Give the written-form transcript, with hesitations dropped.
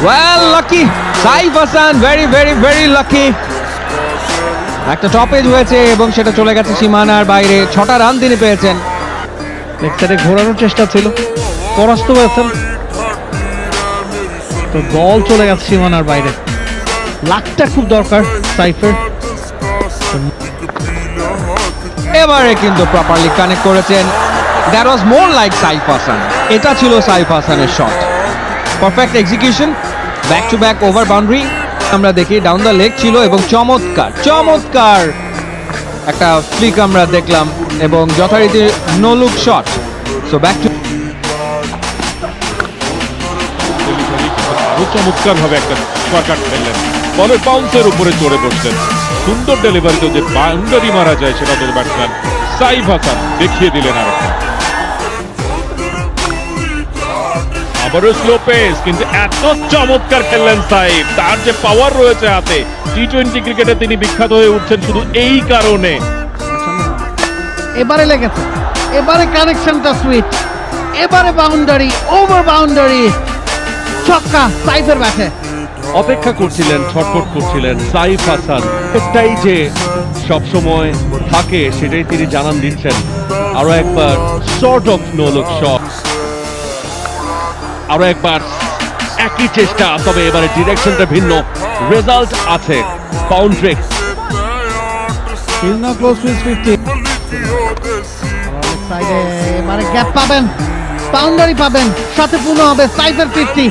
Well lucky Saif Hasan, very very very lucky. একটা topaz হয়েছে এবং সেটা চলে গেছে সীমানার বাইরে। 6টা রান তিনি পেয়েছেন। লেগ সাইডে ঘোরানোর চেষ্টা ছিল, পরাস্ত হয়েছেন। তো বল চলে গেছে সীমানার বাইরে। লাকটা খুব দরকার সাইফের। এবারে কিন্তু প্রপারলি কানেক্ট করেছেন। That was more like Saif Hasan. এটা ছিল সাইফ হাসানের shot. Perfect execution, back to back over boundary আমরা দেখি, ডাউন দ্য লেগ ছিল এবং চমৎকার চমৎকার একটা ফ্লিক আমরা দেখলাম এবং যথারীতি no look shot. So back to চমৎকার ভাবে একটা শর্টকাট খেললেন, বলের বাউন্সের উপরে চড়ে বসলেন। সুন্দর ডেলিভারিতে যে বাউন্ডারি মারা যায় সেটা তো ব্যাটসম্যান সাইফ হাসান দেখিয়ে দিলেন। আরেকটা আবারও স্লো পেস, কিন্তু এত চমৎকার খেললেন সাইফ। তার যে পাওয়ার রয়েছে হাতে, টি-20 ক্রিকেটে তিনি বিখ্যাত হয়ে উঠছেন শুধু এই কারণে। এবারে লেগেছে, এবারে কানেকশনটা সুইট, এবারে বাউন্ডারি, ওভার বাউন্ডারি, ছক্কা সাইফের ব্যাটে। অপেক্ষা করছিলেন, ছটফট করছিলেন সাইফ হাসান। একটাই যে সবসময় থাকে সেটাই তিনি জানান দিচ্ছেন। আরো একবার sort of no look shot, আরো একবার একই চেষ্টা, তবে এবারে ডিরেকশনটা ভিন্ন, রেজাল্ট আছে boundary. He's now close to his 50. সাইডে এবারে গ্যাপ পাবেন, বাউন্ডারি পাবেন, সাথে পূর্ণ হবে সাইফের 50।